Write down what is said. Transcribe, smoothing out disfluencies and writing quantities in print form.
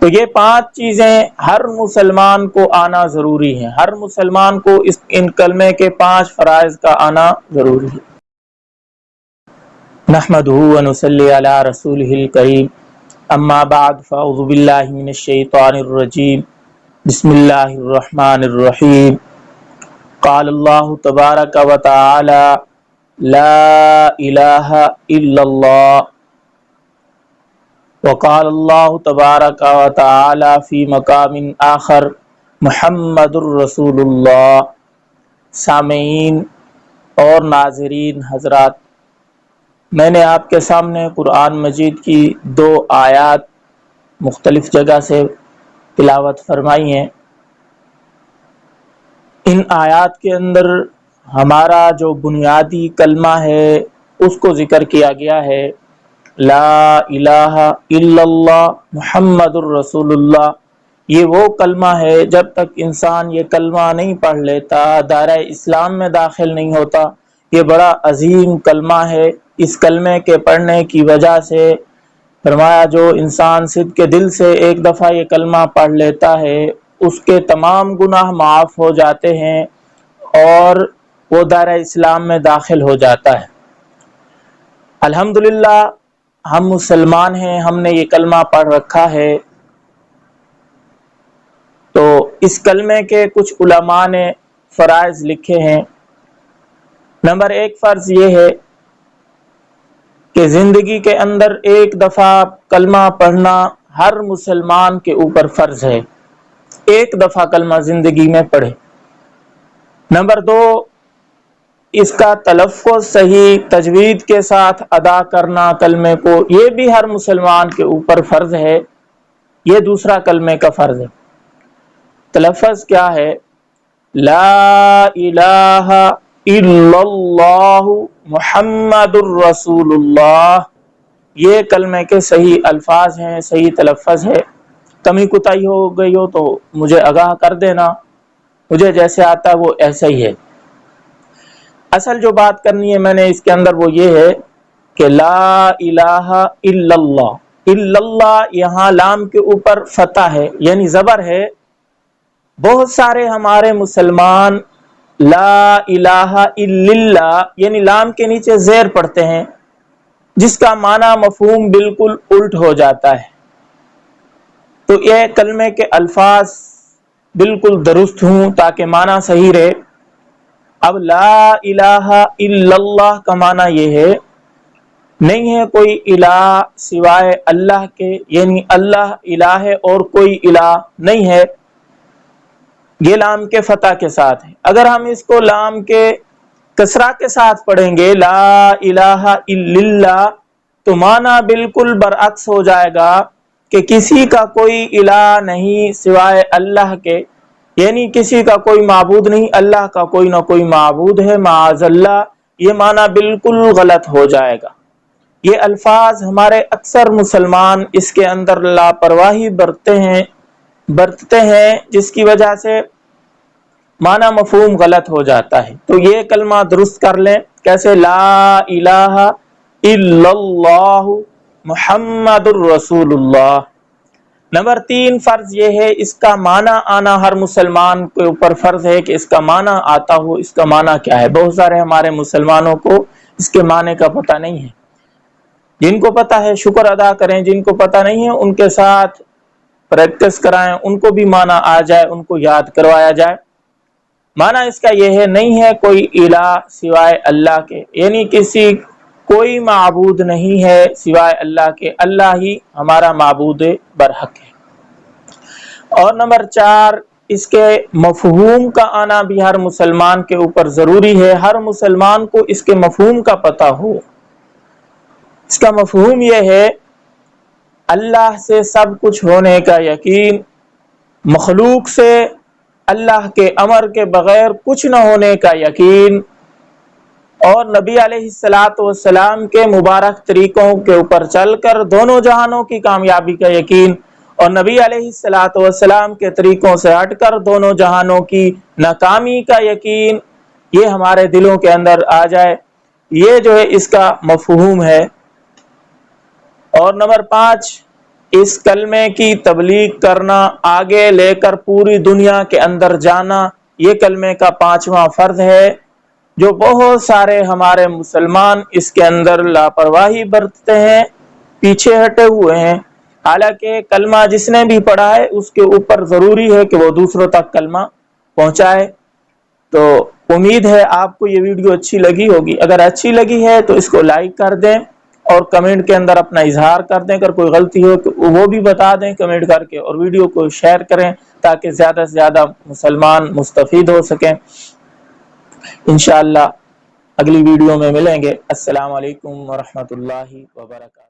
تو یہ 5 چیزیں ہر مسلمان کو آنا ضروری ہے، ہر مسلمان کو ان کلمے کے 5 فرائض کا آنا ضروری ہے۔ نحمدہ ونصلی علی رسولہ الکریم، اما بعد فاعوذ باللہ من الشیطان الرجیم، بسم اللہ الرحمن الرحیم۔ قال اللہ تبارک و تعالی لا الہ الا اللہ، وقال اللہ تبارک و تعالی فی مقام آخر محمد الرسول اللہ۔ سامعین اور ناظرین حضرات، میں نے آپ کے سامنے قرآن مجید کی 2 آیات مختلف جگہ سے تلاوت فرمائی ہیں۔ ان آیات کے اندر ہمارا جو بنیادی کلمہ ہے اس کو ذکر کیا گیا ہے، لا الہ الا اللہ محمد الرسول اللہ۔ یہ وہ کلمہ ہے، جب تک انسان یہ کلمہ نہیں پڑھ لیتا، دائرہ اسلام میں داخل نہیں ہوتا۔ یہ بڑا عظیم کلمہ ہے۔ اس کلمے کے پڑھنے کی وجہ سے فرمایا جو انسان صدق کے دل سے ایک دفعہ یہ کلمہ پڑھ لیتا ہے، اس کے تمام گناہ معاف ہو جاتے ہیں اور وہ دائرہ اسلام میں داخل ہو جاتا ہے۔ الحمدللہ ہم مسلمان ہیں، ہم نے یہ کلمہ پڑھ رکھا ہے۔ تو اس کلمے کے کچھ علماء نے فرائض لکھے ہیں۔ نمبر 1 فرض یہ ہے کہ زندگی کے اندر ایک دفعہ کلمہ پڑھنا ہر مسلمان کے اوپر فرض ہے، ایک دفعہ کلمہ زندگی میں پڑھے۔ نمبر 2 اس کا تلفظ صحیح تجوید کے ساتھ ادا کرنا کلمے کو، یہ بھی ہر مسلمان کے اوپر فرض ہے۔ یہ دوسرا کلمے کا فرض ہے۔ تلفظ کیا ہے؟ لا الہ الا اللہ محمد الرسول اللہ۔ یہ کلمے کے صحیح الفاظ ہیں، صحیح تلفظ ہے۔ کمی کوتاہی ہو گئی ہو تو مجھے آگاہ کر دینا، مجھے جیسے آتا ہے وہ ایسا ہی ہے۔ اصل جو بات کرنی ہے میں نے اس کے اندر وہ یہ ہے کہ لا الہ الا اللہ، الا اللہ یہاں لام کے اوپر فتح ہے، یعنی زبر ہے۔ بہت سارے ہمارے مسلمان لا الہ الا اللہ یعنی لام کے نیچے زیر پڑھتے ہیں، جس کا معنی مفہوم بالکل الٹ ہو جاتا ہے۔ تو یہ کلمے کے الفاظ بالکل درست ہوں تاکہ معنی صحیح رہے۔ اب لا الہ الا اللہ کا معنی یہ ہے، نہیں ہے کوئی الہ سوائے اللہ کے، یعنی اللہ الہ ہے اور کوئی الہ نہیں ہے۔ یہ لام کے فتح کے ساتھ ہے۔ اگر ہم اس کو لام کے کسرہ کے ساتھ پڑھیں گے لا الہ الا اللہ، تو معنی بالکل برعکس ہو جائے گا کہ کسی کا کوئی الہ نہیں سوائے اللہ کے، یعنی کسی کا کوئی معبود نہیں، اللہ کا کوئی نہ کوئی معبود ہے، معاذ اللہ۔ یہ معنی بالکل غلط ہو جائے گا۔ یہ الفاظ ہمارے اکثر مسلمان اس کے اندر لاپرواہی برتتے ہیں، جس کی وجہ سے معنی مفہوم غلط ہو جاتا ہے۔ تو یہ کلمہ درست کر لیں، کیسے؟ لا الہ الا اللہ محمد الرسول اللہ۔ نمبر 3 فرض یہ ہے، اس کا معنی آنا ہر مسلمان کے اوپر فرض ہے کہ اس کا معنی آتا ہو۔ اس کا معنی کیا ہے؟ بہت سارے ہمارے مسلمانوں کو اس کے معنی کا پتہ نہیں ہے۔ جن کو پتہ ہے شکر ادا کریں، جن کو پتہ نہیں ہے ان کے ساتھ پریکٹس کرائیں، ان کو بھی معنی آ جائے، ان کو یاد کروایا جائے۔ معنی اس کا یہ ہے، نہیں ہے کوئی الہ سوائے اللہ کے، یعنی کوئی معبود نہیں ہے سوائے اللہ کے، اللہ ہی ہمارا معبود برحق ہے۔ اور نمبر 4 اس کے مفہوم کا آنا بھی ہر مسلمان کے اوپر ضروری ہے۔ ہر مسلمان کو اس کے مفہوم کا پتہ ہو۔ اس کا مفہوم یہ ہے، اللہ سے سب کچھ ہونے کا یقین، مخلوق سے اللہ کے امر کے بغیر کچھ نہ ہونے کا یقین، اور نبی علیہ السلام کے مبارک طریقوں کے اوپر چل کر دونوں جہانوں کی کامیابی کا یقین، اور نبی علیہ السلام کے طریقوں سے ہٹ کر دونوں جہانوں کی ناکامی کا یقین، یہ ہمارے دلوں کے اندر آ جائے۔ یہ جو ہے اس کا مفہوم ہے۔ اور نمبر 5 اس کلمے کی تبلیغ کرنا، آگے لے کر پوری دنیا کے اندر جانا، یہ کلمے کا 5واں فرض ہے، جو بہت سارے ہمارے مسلمان اس کے اندر لاپرواہی برتتے ہیں، پیچھے ہٹے ہوئے ہیں۔ حالانکہ کلمہ جس نے بھی پڑھا ہے اس کے اوپر ضروری ہے کہ وہ دوسروں تک کلمہ پہنچائے۔ تو امید ہے آپ کو یہ ویڈیو اچھی لگی ہوگی، اگر اچھی لگی ہے تو اس کو لائک کر دیں اور کمنٹ کے اندر اپنا اظہار کر دیں، اگر کوئی غلطی ہو تو وہ بھی بتا دیں کمنٹ کر کے، اور ویڈیو کو شیئر کریں تاکہ زیادہ سے زیادہ مسلمان مستفید ہو سکیں۔ انشاءاللہ اگلی ویڈیو میں ملیں گے۔ السلام علیکم ورحمۃ اللہ وبرکاتہ۔